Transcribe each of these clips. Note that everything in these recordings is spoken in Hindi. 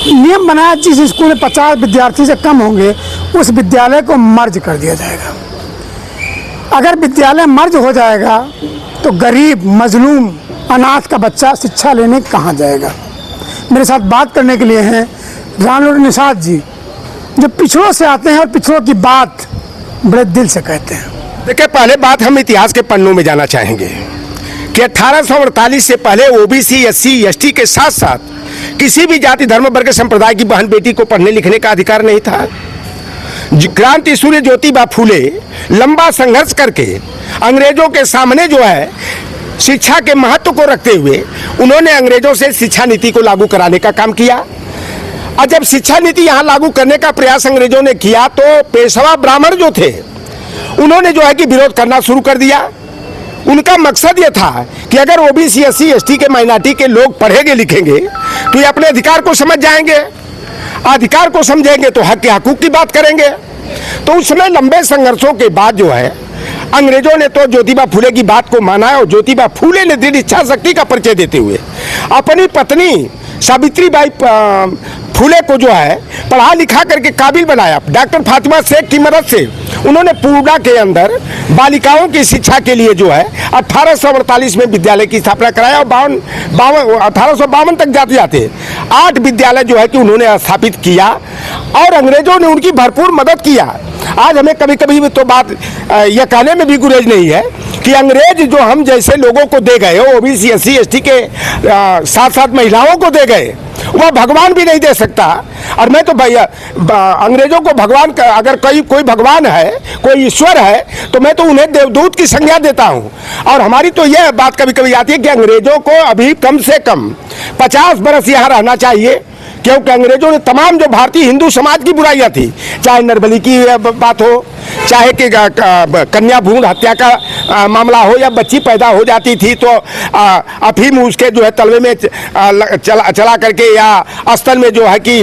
नियम बनाया जिस स्कूल में 50 विद्यार्थी से कम होंगे उस विद्यालय को मर्ज कर दिया जाएगा। अगर विद्यालय मर्ज हो जाएगा तो गरीब, मजलूम, अनाथ का बच्चा शिक्षा लेने कहाँ जाएगा। मेरे साथ बात करने के लिए हैं रानूर निषाद जी, जो पिछड़ों से आते हैं और पिछड़ों की बात बड़े दिल से कहते हैं। देखिए, पहले बात हम इतिहास के पन्नों में जाना चाहेंगे कि 1848 से पहले ओबीसी, एससी, एसटी के साथ साथ किसी भी जाति, धर्म, वर्ग, संप्रदाय की बहन बेटी को पढ़ने लिखने का अधिकार नहीं था। क्रांति सूर्य ज्योतिबा फूले लंबा संघर्ष करके अंग्रेजों के सामने जो है शिक्षा के महत्व को रखते हुए उन्होंने अंग्रेजों से शिक्षा नीति को लागू कराने का काम किया। और जब शिक्षा नीति यहाँ लागू करने का प्रयास अंग्रेजों ने किया तो पेशवा ब्राह्मण जो थे उन्होंने जो है कि विरोध करना शुरू कर दिया। उनका मकसद ये था कि अगर ओबीसी, एससी, एसटी के माइनॉरिटी के लोग पढ़ेंगे लिखेंगे तो ये अपने अधिकार को समझ जाएंगे, अधिकार को समझेंगे तो हक के हकूक की बात करेंगे। तो उस समय लंबे संघर्षों के बाद जो है अंग्रेजों ने तो ज्योतिबा फूले की बात को माना और ज्योतिबा फूले ने दृढ़ इच्छा शक्ति का परिचय देते हुए अपनी पत्नी सावित्रीबाई फूले को जो है पढ़ा लिखा करके काबिल बनाया। डॉक्टर फातिमा शेख की मदद से उन्होंने पूर्णा के अंदर बालिकाओं की शिक्षा के लिए जो है 1848 में विद्यालय की स्थापना कराया और 1852 तक जाते जाते 8 विद्यालय जो है कि उन्होंने स्थापित किया और अंग्रेजों ने उनकी भरपूर मदद किया। आज हमें कभी कभी तो बात यह कहने में भी गुरेज नहीं है कि अंग्रेज जो हम जैसे लोगों को दे गए, ओबीसी, एससी, एसटी के साथ साथ महिलाओं को दे गए, वह भगवान भी नहीं दे सकता। और मैं तो भैया अंग्रेजों को भगवान का, अगर कोई भगवान है, कोई ईश्वर है, तो मैं तो उन्हें देवदूत की संज्ञा देता हूँ। और हमारी तो यह बात कभी कभी आती है कि अंग्रेजों को अभी कम से कम 50 बरस यहाँ रहना चाहिए, क्योंकि अंग्रेजों ने तमाम जो भारतीय हिंदू समाज की बुराइयां थी, चाहे नरबली की बात हो, चाहे कि कन्या भ्रूण हत्या का मामला हो, या बच्ची पैदा हो जाती थी तो अफीम उसके जो है तलवे में चला करके या स्तन में जो है कि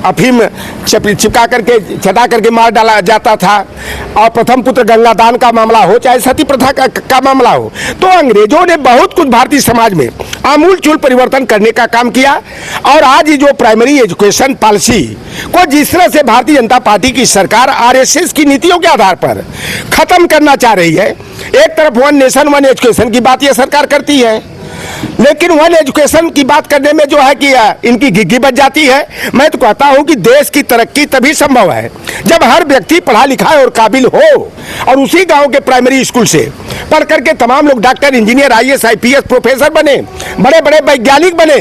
अफीम चिपका करके चटा करके मार डाला जाता था, और प्रथम पुत्र गंगादान का मामला हो, चाहे सती प्रथा का मामला हो। तो अंग्रेजों ने बहुत कुछ भारतीय समाज में आमूल चूल परिवर्तन करने का काम किया। और आज जो प्राइमरी एजुकेशन पॉलिसी को जिस तरह से भारतीय जनता पार्टी की सरकार आरएसएस की नीतियों के आधार पर खत्म करना चाह रही है, एक तरफ वन नेशन वन एजुकेशन की बात यह सरकार करती है, लेकिन वन एजुकेशन की बात करने में जो है कि इनकी घिघी बच जाती है। मैं तो कहता हूं कि देश की तरक्की तभी संभव है जब हर व्यक्ति पढ़ा लिखा और काबिल हो, और उसी गांव के प्राइमरी स्कूल से पढ़ करके तमाम लोग doctor, engineer, IAS, IPS, professor बने, बड़े बड़े वैज्ञानिक बने।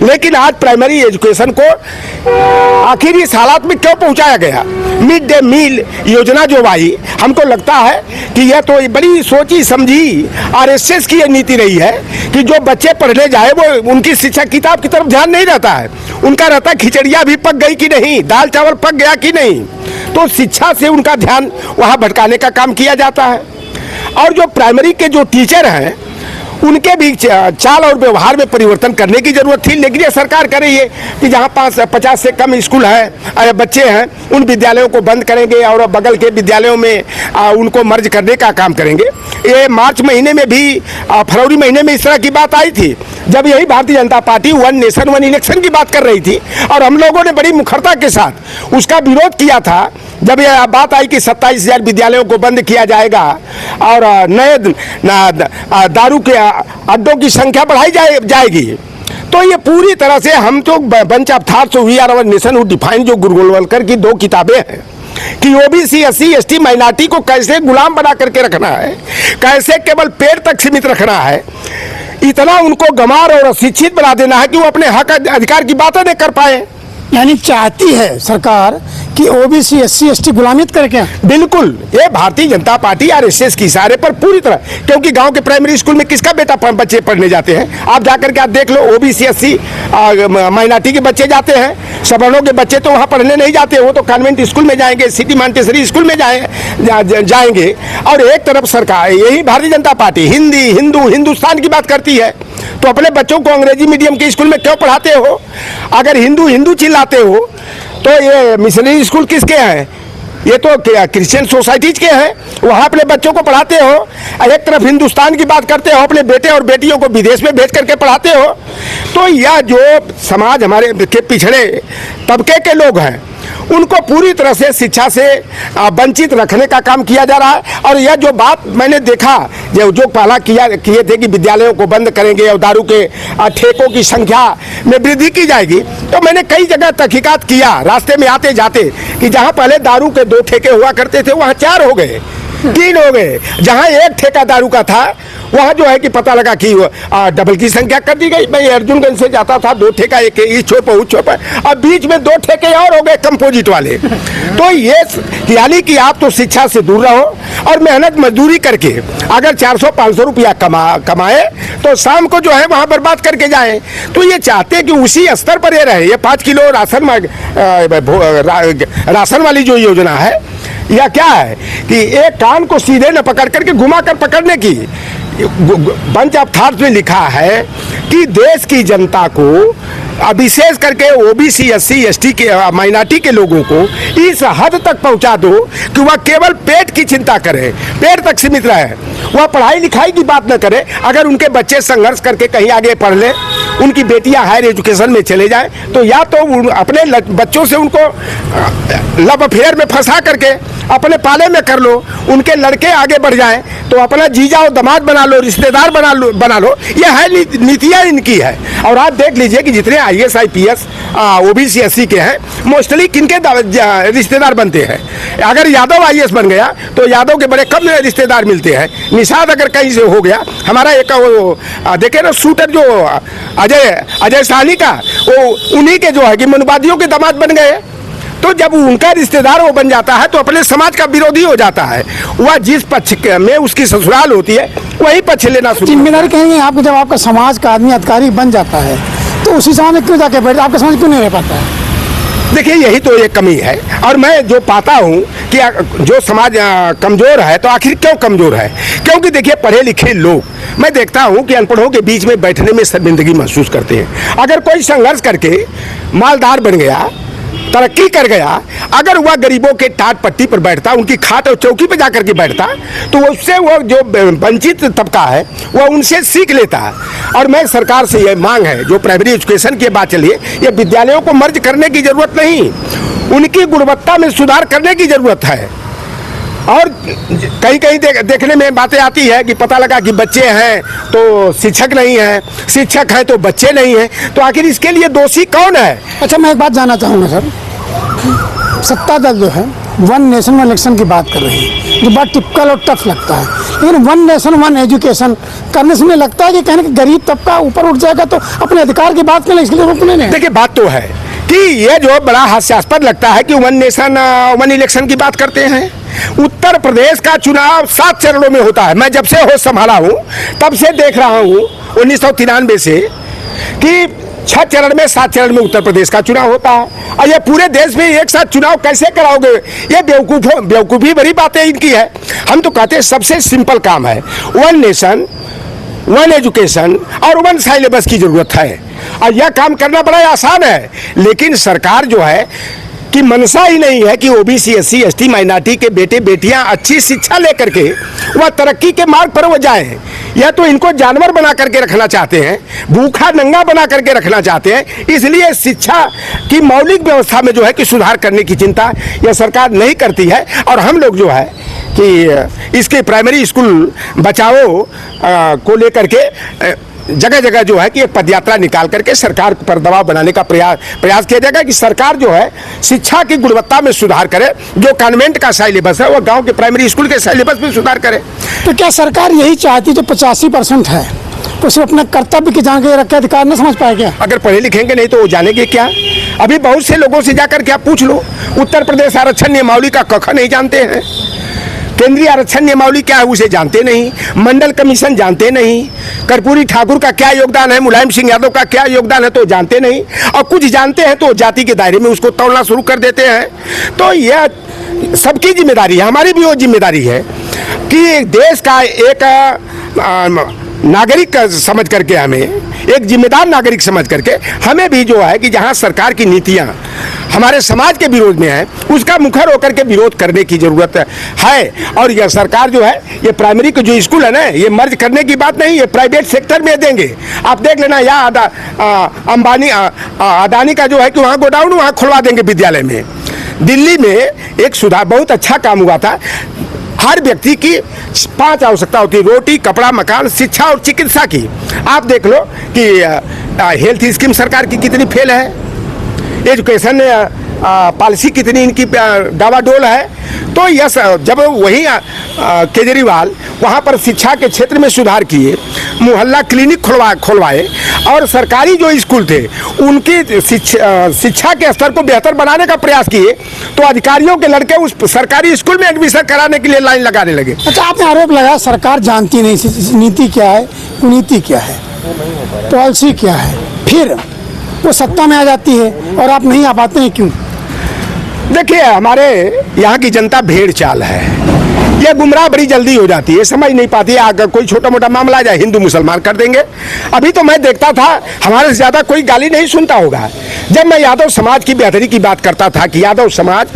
लेकिन आज प्राइमरी एजुकेशन को आखिर इस हालात में क्यों पहुंचाया गया? मिड डे मील योजना जो आई, हमको लगता है कि यह तो बड़ी सोची समझी आरएसएस की यह नीति रही है कि जो बच्चे पढ़ने जाए वो उनकी शिक्षा किताब की तरफ ध्यान नहीं रहता है, उनका रहता खिचड़िया भी पक गई कि नहीं, दाल चावल पक गया कि नहीं। तो शिक्षा से उनका ध्यान वहाँ भटकाने का काम किया जाता है। और जो प्राइमरी के जो टीचर हैं उनके भी चाल और व्यवहार में परिवर्तन करने की जरूरत थी, लेकिन ये सरकार कर रही है कि जहाँ 50 से कम स्कूल है, बच्चे हैं, उन विद्यालयों को बंद करेंगे और बगल के विद्यालयों में उनको मर्ज करने का काम करेंगे। ये मार्च महीने में भी, फरवरी महीने में इस तरह की बात आई थी जब यही Bharatiya Janata party one nation one election की बात कर रही थी, और हम लोगों ने बड़ी मुखरता के साथ उसका विरोध किया था। जब यह बात आई कि 27,000 विद्यालयों को बंद किया जाएगा और नए दारू के अड्डों की संख्या बढ़ाई जाएगी, तो ये पूरी तरह से हम तो bunch of thoughts we are our nation who define, जो गुरु गोलवलकर की 2 किताबें हैं कि ओबीसी, एससी, एसटी माइनॉरिटी को कैसे गुलाम बना करके रखना है, कैसे केवल पेट तक सीमित रखना है, इतना उनको गंवार और अशिक्षित बना देना है कि वो अपने हक अधिकार की बातें नहीं कर पाए। यानी चाहती है सरकार कि ओबीसी, एससी, एसटी गुलामित करके? बिल्कुल, ये भारतीय जनता पार्टी आरएसएस की इशारे पर पूरी तरह, क्योंकि गांव के प्राइमरी स्कूल में किसका बेटा बच्चे पढ़ने जाते हैं? आप जाकर के आप देख लो, ओबीसी, एससी माइनॉरिटी के बच्चे जाते हैं, सवर्णों के बच्चे तो वहाँ पढ़ने नहीं जाते, वो तो कॉन्वेंट स्कूल में जाएंगे, सिटी मॉन्टेसरी स्कूल में जाएंगे। और एक तरफ सरकार, यही भारतीय जनता पार्टी हिंदी, हिंदू, हिंदुस्तान की बात करती है, तो अपने बच्चों को अंग्रेजी मीडियम के स्कूल में क्यों पढ़ाते हो? अगर हिंदू हिंदू चिल्लाते हो तो ये मिशनरी स्कूल किसके हैं? ये तो क्रिश्चियन सोसाइटीज के हैं, वहाँ अपने बच्चों को पढ़ाते हो, एक तरफ हिंदुस्तान की बात करते हो, अपने बेटे और बेटियों को विदेश में भेज करके पढ़ाते हो। तो यह जो समाज हमारे के पिछड़े तबके के लोग हैं, उनको पूरी तरह से शिक्षा से वंचित रखने का काम किया जा रहा है। और यह जो बात मैंने देखा, जो पहला किए थे कि विद्यालयों को बंद करेंगे और दारू के ठेकों की संख्या में वृद्धि की जाएगी, तो मैंने कई जगह तहकीकात किया रास्ते में आते जाते कि जहां पहले दारू के 2 ठेके हुआ करते थे वहां 4 हो गए, 3 हो गए। जहां 1 ठेका दारू का था वहाँ जो है कि पता लगा कि डबल की संख्या कर दी गई। मैं अर्जुनगंज से जाता था, 2 ठेका, एक इस छोर पर उस छोर पर, अब बीच में 2 ठेके और हो गए कंपोजिट वाले। तो ये यानी कि आप तो शिक्षा से दूर रहो और मेहनत मजदूरी करके अगर 400-500 रुपया कमाए तो शाम को जो है वहाँ बर्बाद करके जाए। तो ये चाहते कि उसी स्तर पर ये रहे। ये 5 किलो राशन वाली जो योजना है, या क्या है कि एक कान को सीधे न पकड़ करके घुमा कर पकड़ने की। बंच ऑफ थॉट्स में लिखा है कि देश की जनता को, विशेष करके ओबीसी, एससी, एसटी के, माइनॉरिटी के लोगों को इस हद तक पहुंचा दो कि वह केवल पेट की चिंता करें, पेट तक सीमित रहे, वह पढ़ाई लिखाई की बात न करे। अगर उनके बच्चे संघर्ष करके कहीं आगे पढ़ लें, उनकी बेटियां हायर एजुकेशन में चले जाएं, तो या तो अपने बच्चों से उनको लव अफेयर में फंसा करके अपने पाले में कर लो, उनके लड़के आगे बढ़ जाएं तो अपना जीजा और दामाद बना लो, रिश्तेदार बना लो। यह है नीतियाँ इनकी है। और आप देख लीजिए कि जितने IAS, IPS, ओबीसी, एससी के हैं, मोस्टली किनके रिश्तेदार बनते हैं। अगर यादव IAS बन गया तो यादव के बड़े कम रिश्तेदार मिलते हैं। निषाद अगर कहीं से हो गया, हमारा एक देखे ना शूटर जो अजय साहनी का, वो उन्हीं के जो है कि मनुवादियों के दामाद बन गए। तो जब उनका रिश्तेदार वो बन जाता है तो अपने समाज का विरोधी हो जाता है। वह जिस पक्ष में उसकी ससुराल होती है वही पक्ष लेना शुरू। जिम्मेदारी कहेंगे आपको, जब आपका समाज का आदमी अधिकारी बन जाता है तो उसी समाज में क्यों जाके बैठे, आपका समाज क्यों नहीं रह पाता है? देखिए, यही तो एक कमी है। और मैं जो पाता हूँ कि जो समाज कमजोर है, तो आखिर क्यों कमजोर है? क्योंकि देखिए, पढ़े लिखे लोग, मैं देखता हूँ कि अनपढ़ों के बीच में बैठने में शर्मिंदगी महसूस करते हैं। अगर कोई संघर्ष करके मालदार बन गया, तरक्की कर गया, अगर वह गरीबों के टाट पट्टी पर बैठता, उनकी खाट और चौकी पर जाकर के बैठता, तो उससे वो जो वंचित तबका है वह उनसे सीख लेता है। और मैं सरकार से यह मांग है, जो प्राइमरी एजुकेशन की बात चलिए, ये विद्यालयों को मर्ज करने की जरूरत नहीं, उनकी गुणवत्ता में सुधार करने की जरूरत है। और कहीं कहीं देखने में बातें आती है कि पता लगा कि बच्चे हैं तो शिक्षक नहीं है, शिक्षक हैं तो बच्चे नहीं हैं, तो आखिर इसके लिए दोषी कौन है? अच्छा, मैं एक बात जानना चाहूँगा सर, सत्ता दल जो है वन नेशन वन इलेक्शन की बात कर रही है, जो बात टिपिकल और टफ लगता है, लेकिन वन नेशन वन एजुकेशन करने से मुझे लगता है कि कहने कि गरीब तबका ऊपर उठ जाएगा तो अपने अधिकार की बात करें, इसके लिए रोकने नहीं। देखिए, बात तो है कि ये जो बड़ा हास्यास्पद लगता है कि वन नेशन वन इलेक्शन की बात करते हैं। उत्तर प्रदेश का चुनाव 7 चरणों में होता है। मैं जब से होश संभाला हूँ तब से देख रहा हूँ 1993 से कि 6 चरण में 7 चरण में उत्तर प्रदेश का चुनाव होता है। और ये पूरे देश में एक साथ चुनाव कैसे कराओगे? ये बेवकूफ़ी भरी बातें इनकी है। हम तो कहते हैं सबसे सिंपल काम है, वन नेशन वन एजुकेशन और वन सिलेबस की जरूरत है। और यह काम करना बड़ा आसान है, लेकिन सरकार जो है कि मनसा ही नहीं है कि ओबीसी, एससी, एसटी, माइनॉरिटी के बेटे बेटियां अच्छी शिक्षा लेकर के वह तरक्की के मार्ग पर वो जाएं। या तो इनको जानवर बना करके रखना चाहते हैं, भूखा नंगा बना करके रखना चाहते हैं। इसलिए शिक्षा की मौलिक व्यवस्था में जो है कि सुधार करने की चिंता यह सरकार नहीं करती है। और हम लोग जो है कि इसके प्राइमरी स्कूल बचाओ को लेकर के जगह जगह जो है कि एक पदयात्रा निकाल करके सरकार पर दबाव बनाने का प्रयास किया जाएगा कि सरकार जो है शिक्षा की गुणवत्ता में सुधार करे। जो कॉन्वेंट का सिलेबस है वो गांव के प्राइमरी स्कूल के सिलेबस में सुधार करे। तो क्या सरकार यही चाहती जो 85% है तो सिर्फ अपने कर्तव्य की जानकारी रख के अधिकार न समझ पाए क्या? अगर पढ़े लिखेंगे नहीं तो वो जानेंगे क्या? अभी बहुत से लोगों से जाकर के आप पूछ लो, उत्तर प्रदेश आरक्षण नियमावली का कख नहीं जानते हैं, केंद्रीय आरक्षण नियमावली क्या है उसे जानते नहीं, मंडल कमीशन जानते नहीं, कर्पूरी ठाकुर का क्या योगदान है, मुलायम सिंह यादव का क्या योगदान है तो जानते नहीं, और कुछ जानते हैं तो जाति के दायरे में उसको तोड़ना शुरू कर देते हैं। तो यह सबकी जिम्मेदारी है, हमारी भी वो जिम्मेदारी है कि देश का एक नागरिक समझ करके हमें एक जिम्मेदार नागरिक समझ करके हमें भी जो है कि जहां सरकार की नीतियां हमारे समाज के विरोध में है, उसका मुखर होकर के विरोध करने की जरूरत है। और यह सरकार जो है, ये प्राइमरी के जो स्कूल है ना, ये मर्ज करने की बात नहीं, ये प्राइवेट सेक्टर में देंगे। आप देख लेना, या अंबानी अदानी का जो है कि वहाँ गोडाउन वहाँ खुलवा देंगे विद्यालय में। दिल्ली में एक सुधार, बहुत अच्छा काम हुआ था। हर व्यक्ति की 5 आवश्यकता होती है: रोटी, कपड़ा, मकान, शिक्षा और चिकित्सा की। आप देख लो कि हेल्थ स्कीम सरकार की कितनी फेल है, एजुकेशन पॉलिसी कितनी इनकी डावाडोल है। तो यह जब वही केजरीवाल वहाँ पर शिक्षा के क्षेत्र में सुधार किए, मोहल्ला क्लिनिक खुलवाए और सरकारी जो स्कूल थे उनकी शिक्षा के स्तर को बेहतर बनाने का प्रयास किए, तो अधिकारियों के लड़के उस सरकारी स्कूल में एडमिशन कराने के लिए लाइन लगाने लगे। अच्छा, आपने आरोप लगाया सरकार जानती नहीं नीति क्या है, कुनीति क्या है, पॉलिसी क्या है, फिर वो सत्ता में आ जाती है और आप नहीं आ पाते हैं, क्यों? देखिए, हमारे यहाँ की जनता भेड़ चाल है, ये गुमराह बड़ी जल्दी हो जाती है, समझ नहीं पाती है। अगर कोई छोटा मोटा मामला आ जाए, हिंदू मुसलमान कर देंगे। अभी तो मैं देखता था, हमारे से ज़्यादा कोई गाली नहीं सुनता होगा जब मैं यादव समाज की बेहतरी की बात करता था कि यादव समाज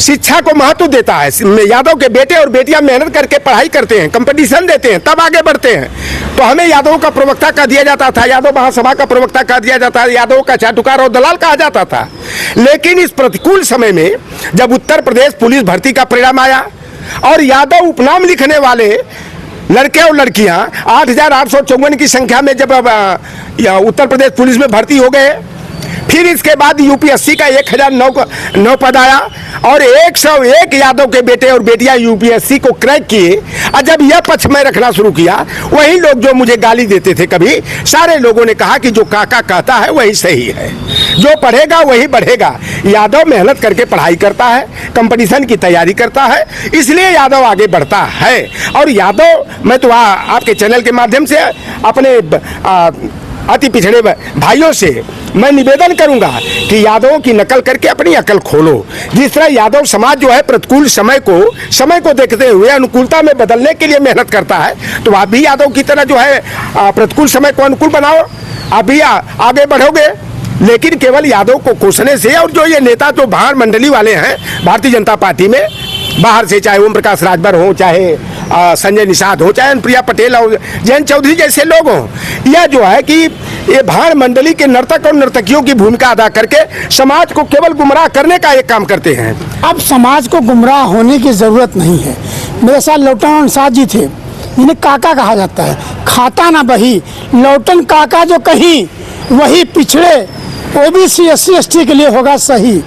शिक्षा को महत्व देता है। यादव के बेटे और बेटियां मेहनत करके पढ़ाई करते हैं, कंपटीशन देते हैं, तब आगे बढ़ते हैं। तो हमें यादव का प्रवक्ता कह दिया जाता था, यादव महासभा का प्रवक्ता कह दिया जाता था, यादव का चाटुकार और दलाल कहा जाता था। लेकिन इस प्रतिकूल समय में जब उत्तर प्रदेश पुलिस भर्ती का परिणाम आया और यादव उपनाम लिखने वाले लड़के और लड़कियां 8,854 की संख्या में जब उत्तर प्रदेश पुलिस में भर्ती हो गए, फिर इसके बाद यूपीएससी का 1009 पद आया और 101 यादव के बेटे और बेटियां यूपीएससी को क्रैक किए। और जब यह पक्ष में रखना शुरू किया, वही लोग जो मुझे गाली देते थे कभी, सारे लोगों ने कहा कि जो काका कहता है वही सही है, जो पढ़ेगा वही बढ़ेगा। यादव मेहनत करके पढ़ाई करता है, कंपटीशन की तैयारी करता है, इसलिए यादव आगे बढ़ता है। और यादव, मैं तो आपके चैनल के माध्यम से अपने अति पिछड़े भाइयों से मैं निवेदन करूंगा कि यादवों की नकल करके अपनी अकल खोलो। जिस तरह यादव समाज जो है प्रतिकूल समय को देखते हुए अनुकूलता में बदलने के लिए मेहनत करता है, तो आप भी यादव की तरह जो है प्रतिकूल समय को अनुकूल बनाओ, आप भी आगे बढ़ोगे। लेकिन केवल यादव को कोसने से, और जो ये नेता जो बाहर मंडली वाले हैं भारतीय जनता पार्टी में, बाहर से चाहे ओम प्रकाश राजभर हो, चाहे संजय निषाद हो, चाहे प्रिया पटेल और जयंत चौधरी जैसे लोग हों, यह जो है कि ये भाड़ मंडली के नर्तक और नर्तकियों की भूमिका अदा करके समाज को केवल गुमराह करने का एक काम करते हैं। अब समाज को गुमराह होने की जरूरत नहीं है। मेरे साथ लौटन साथ जी थे, जिन्हें काका कहा जाता है, खाता ना बही, लौटन काका जो कहीं वही पिछड़े ओबीसी SC ST के लिए होगा सही।